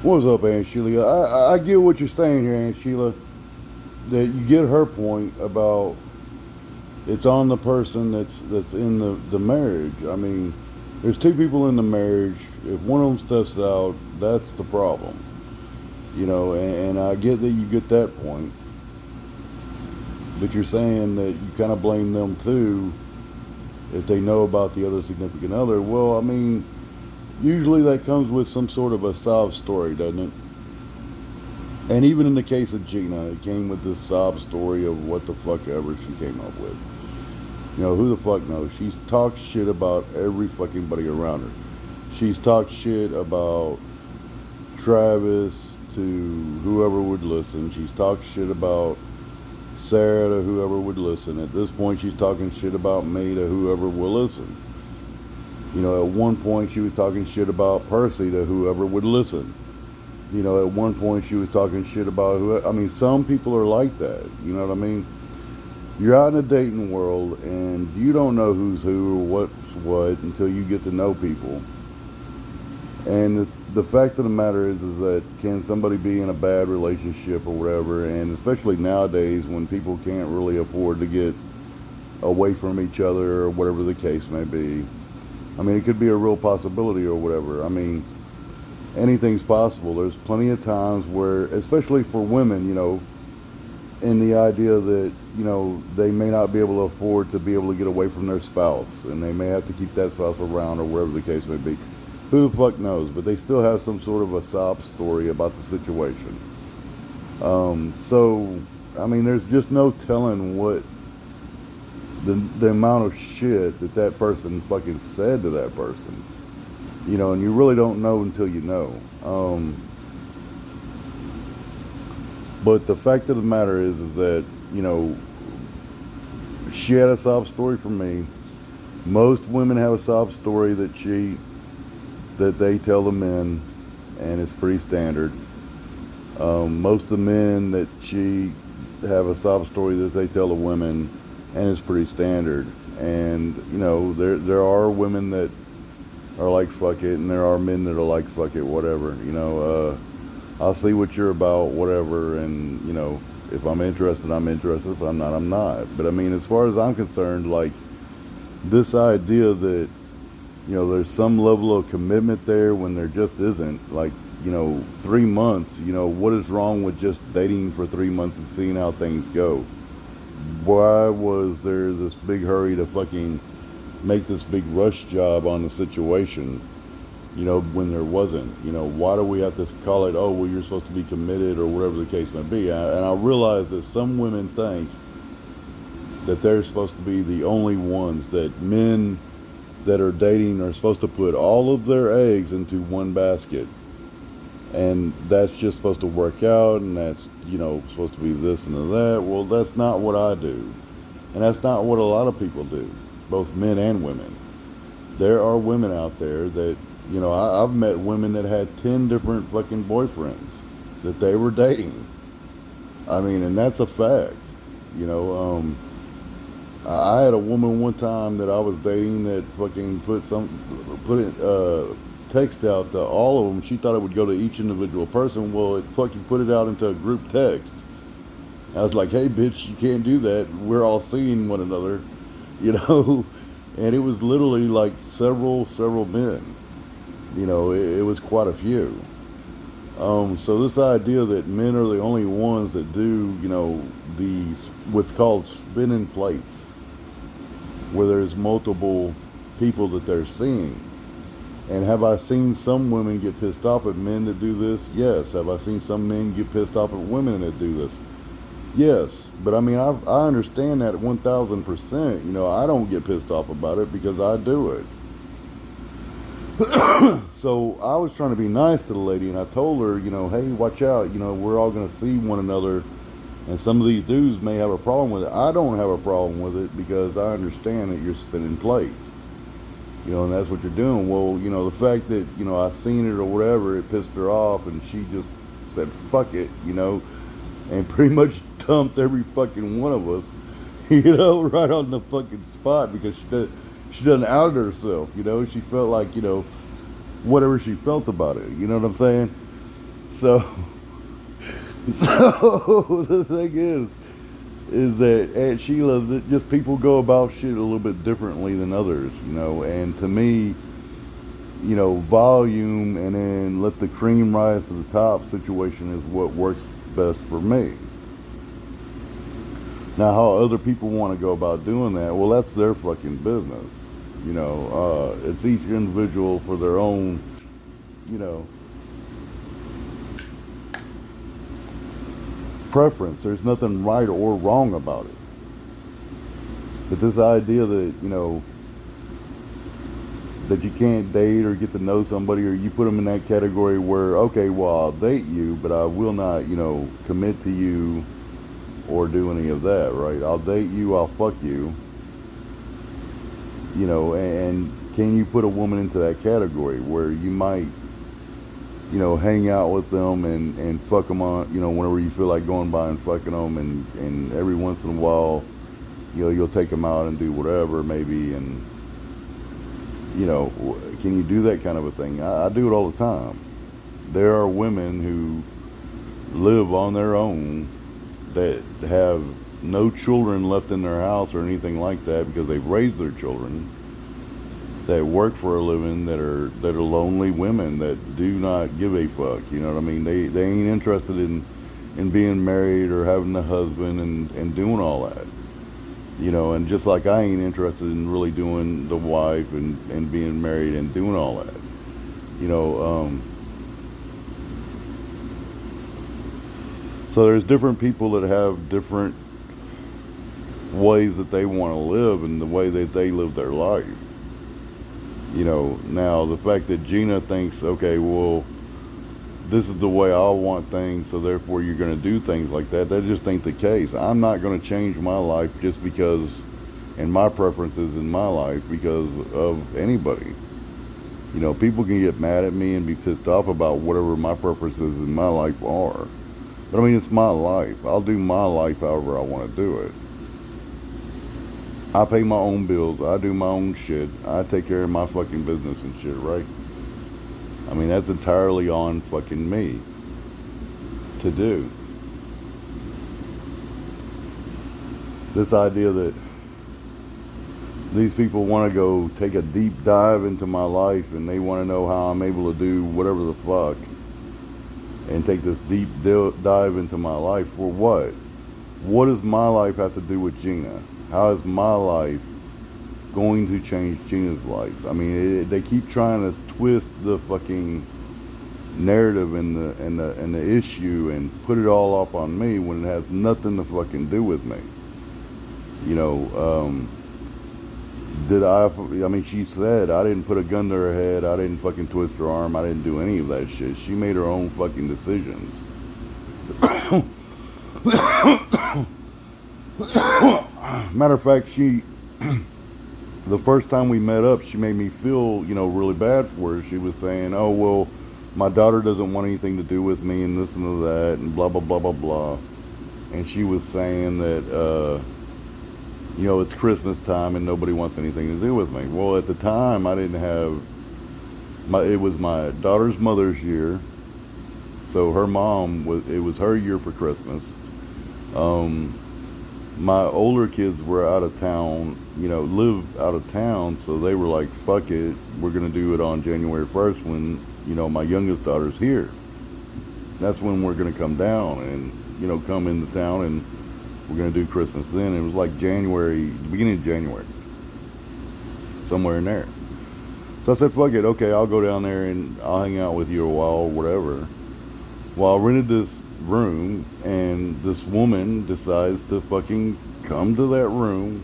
What's up, Aunt Sheila? I get what you're saying here, Aunt Sheila. That you get her point about it's on the person that's in the marriage. I mean, there's two people in the marriage. If one of them steps out, that's the problem. And I get that you get that point, but you're saying that you kind of blame them too if they know about the other significant other. Well, I mean, usually that comes with some sort of a sob story, doesn't it? And even in the case of Gina, it came with this sob story of what the fuck ever she came up with. Who the fuck knows? She's talked shit about every fucking buddy around her. She's talked shit about Travis to whoever would listen. She's talked shit about Sarah to whoever would listen. At this point, she's talking shit about me to whoever will listen. At one point, she was talking shit about Percy to whoever would listen. At one point, she was talking shit about who. I mean, some people are like that. You know what I mean? You're out in the dating world and you don't know who's who or what's what until you get to know people. And the fact of the matter is that can somebody be in a bad relationship or whatever, and especially nowadays when people can't really afford to get away from each other or whatever the case may be. I mean, it could be a real possibility or whatever. I mean, anything's possible. There's plenty of times where, especially for women, in the idea that, they may not be able to afford to be able to get away from their spouse and they may have to keep that spouse around or whatever the case may be. Who the fuck knows? But they still have some sort of a sob story about the situation. So, I mean, there's just no telling what the amount of shit that person fucking said to that person. And you really don't know until you know. But the fact of the matter is that, she had a sob story for me. Most women have a sob story that they tell the men, and it's pretty standard. Most of the men that cheat have a sob story that they tell the women, and it's pretty standard. And there are women that are like fuck it, and there are men that are like fuck it, whatever. I'll see what you're about, whatever, and if I'm interested, I'm interested. If I'm not, I'm not. But I mean, as far as I'm concerned, like this idea that there's some level of commitment there when there just isn't. Like 3 months. What is wrong with just dating for 3 months and seeing how things go? Why was there this big hurry to fucking make this big rush job on the situation? When there wasn't. Why do we have to call it, oh, well, you're supposed to be committed or whatever the case may be? And I realize that some women think that they're supposed to be the only ones, that men that are dating are supposed to put all of their eggs into one basket. And that's just supposed to work out, and that's, supposed to be this and that. Well, that's not what I do. And that's not what a lot of people do, both men and women. There are women out there that, I've met women that had 10 different fucking boyfriends that they were dating. I mean, and that's a fact. You know, I had a woman one time that I was dating that fucking put it, text out to all of them. She thought it would go to each individual person. Well, it fucking put it out into a group text. I was like, hey, bitch, you can't do that. We're all seeing one another, you know? And it was literally like several men. It was quite a few. So this idea that men are the only ones that do, the what's called spinning plates, where there's multiple people that they're seeing. And have I seen some women get pissed off at men that do this? Yes. Have I seen some men get pissed off at women that do this? Yes. But I mean, I understand that 1,000%. I don't get pissed off about it because I do it. So I was trying to be nice to the lady, and I told her, hey, watch out. We're all going to see one another, and some of these dudes may have a problem with it. I don't have a problem with it because I understand that you're spinning plates. And that's what you're doing. Well, the fact that, I seen it or whatever, it pissed her off, and she just said, fuck it, and pretty much dumped every fucking one of us, right on the fucking spot because she doesn't out herself, she felt like, whatever she felt about it, you know what I'm saying? So, so the thing is that Aunt Sheila, that just people go about shit a little bit differently than others, you know. And to me, you know, volume and then let the cream rise to the top situation is what works best for me. Now, how other people want to go about doing that, well, that's their fucking business. You know, it's each individual for their own, you know, preference. There's nothing right or wrong about it. But this idea that, you know, that you can't date or get to know somebody, or you put them in that category where, okay, well, I'll date you, but I will not, you know, commit to you or do any of that, right? I'll date you, I'll fuck you, you know. And can you put a woman into that category where you might, you know, hang out with them and fuck them on, you know, whenever you feel like going by and fucking them, and every once in a while, you know, you'll take them out and do whatever maybe, and, you know, can you do that kind of a thing? I do it all the time. There are women who live on their own that have no children left in their house or anything like that because they've raised their children, that work for a living, that are lonely women that do not give a fuck. You know what I mean? They ain't interested in being married or having a husband and doing all that. You know, and just like I ain't interested in really doing the wife and being married and doing all that. You know, so there's different people that have different ways that they want to live and the way that they live their life. You know, now the fact that Gina thinks, okay, well, this is the way I want things, so therefore you're going to do things like that, that just ain't the case. I'm not going to change my life just because, and my preferences in my life because of anybody. You know, people can get mad at me and be pissed off about whatever my preferences in my life are. But I mean, it's my life. I'll do my life however I want to do it. I pay my own bills. I do my own shit. I take care of my fucking business and shit, right? I mean, that's entirely on fucking me to do. This idea that these people want to go take a deep dive into my life and they want to know how I'm able to do whatever the fuck and take this deep dive into my life for what? What does my life have to do with Gina? How is my life going to change Gina's life? I mean, they keep trying to twist the fucking narrative and the issue and put it all off on me when it has nothing to fucking do with me. You know, I mean, she said I didn't put a gun to her head, I didn't fucking twist her arm, I didn't do any of that shit. She made her own fucking decisions. Matter of fact, the first time we met up, she made me feel, you know, really bad for her. She was saying, oh, well, my daughter doesn't want anything to do with me and this and that and blah, blah, blah, blah, blah. And she was saying that, you know, it's Christmas time and nobody wants anything to do with me. Well, at the time, I didn't have, it was my daughter's mother's year. So her mom, it was her year for Christmas. My older kids were out of town, you know, lived out of town, so they were like, fuck it, we're going to do it on January 1st when, you know, my youngest daughter's here. That's when we're going to come down and, you know, come into town and we're going to do Christmas then. It was like January, the beginning of January, somewhere in there. So I said, fuck it, okay, I'll go down there and I'll hang out with you a while or whatever. Well, I rented this room and this woman decides to fucking come to that room,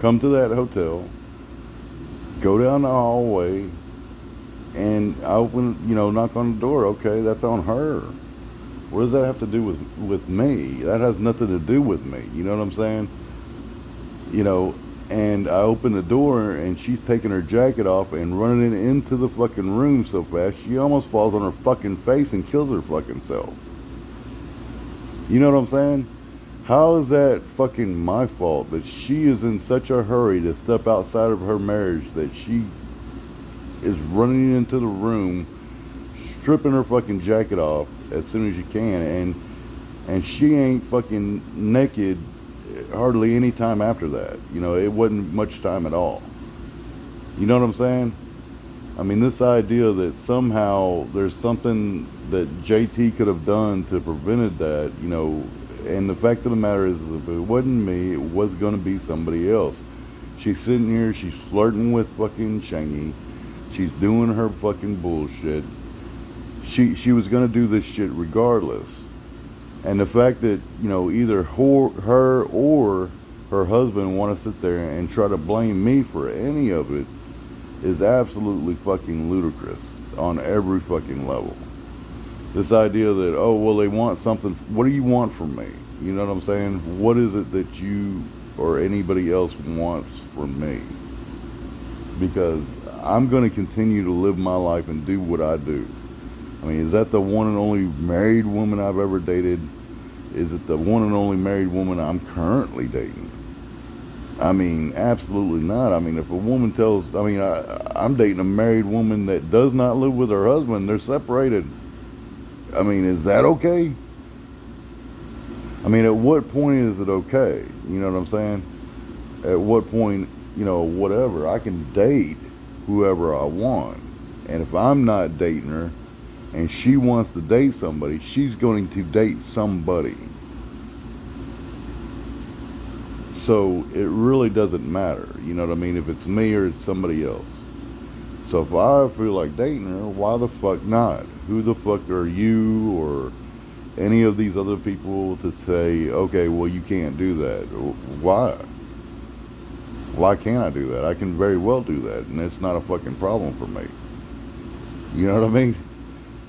come to that hotel, go down the hallway, and I open, you know, knock on the door. Okay, that's on her. What does that have to do with me? That has nothing to do with me. You know what I'm saying? You know, and I open the door and she's taking her jacket off and running into the fucking room so fast she almost falls on her fucking face and kills her fucking self. You know what I'm saying? How is that fucking my fault that she is in such a hurry to step outside of her marriage that she is running into the room stripping her fucking jacket off as soon as you can, and she ain't fucking naked hardly any time after that. You know, it wasn't much time at all. You know what I'm saying? I mean, this idea that somehow there's something that JT could have done to prevented that, you know, and the fact of the matter is, if it wasn't me, it was going to be somebody else. She's sitting here, she's flirting with fucking Shangy, she's doing her fucking bullshit. She was going to do this shit regardless. And the fact that, you know, either her or her husband want to sit there and try to blame me for any of it is absolutely fucking ludicrous on every fucking level. This idea that, oh, well, they want something. What do you want from me? You know what I'm saying? What is it that you or anybody else wants from me? Because I'm going to continue to live my life and do what I do. I mean, is that the one and only married woman I've ever dated? Is it the one and only married woman I'm currently dating? I mean, absolutely not. I mean, if a woman tells, I mean, I'm dating a married woman that does not live with her husband. They're separated. I mean, is that okay? I mean, at what point is it okay? You know what I'm saying? At what point, you know, whatever. I can date whoever I want. And if I'm not dating her and she wants to date somebody, she's going to date somebody. So it really doesn't matter, you know what I mean, if it's me or it's somebody else. So if I feel like dating her, why the fuck not? Who the fuck are you or any of these other people to say, okay, well, you can't do that? Why? Why can't I do that? I can very well do that, and it's not a fucking problem for me. You know what I mean?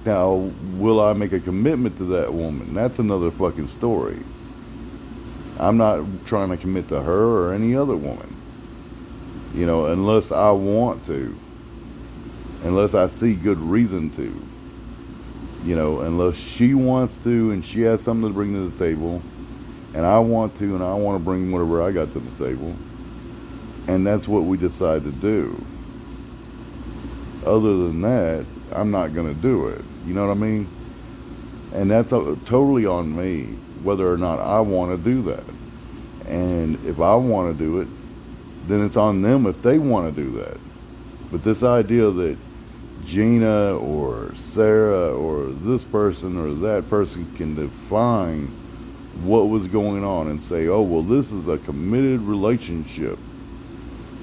Now, will I make a commitment to that woman? That's another fucking story. I'm not trying to commit to her or any other woman, you know, unless I want to, unless I see good reason to, you know, unless she wants to and she has something to bring to the table, and I want to, and I want to bring whatever I got to the table, and that's what we decide to do. Other than that, I'm not going to do it, you know what I mean? And that's totally on me, whether or not I want to do that. And if I want to do it, then it's on them if they want to do that. But this idea that Gina or Sarah or this person or that person can define what was going on and say, oh, well, this is a committed relationship,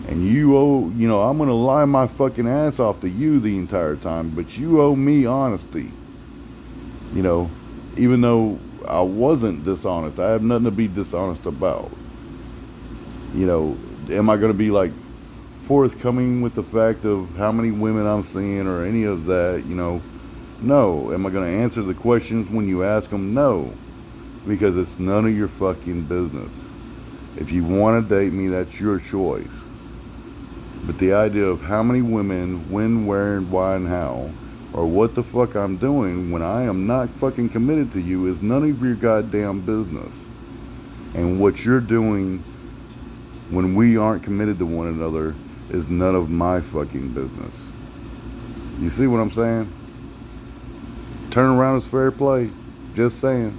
and you owe, you know, I'm going to lie my fucking ass off to you the entire time, but you owe me honesty. You know, even though I wasn't dishonest, I have nothing to be dishonest about. You know, am I going to be like forthcoming with the fact of how many women I'm seeing or any of that? You know, no. Am I going to answer the questions when you ask them? No, because it's none of your fucking business. If you want to date me, that's your choice. But the idea of how many women, when, where, and why, and how, or what the fuck I'm doing when I am not fucking committed to you is none of your goddamn business. And what you're doing when we aren't committed to one another is none of my fucking business. You see what I'm saying? Turn around is fair play. Just saying.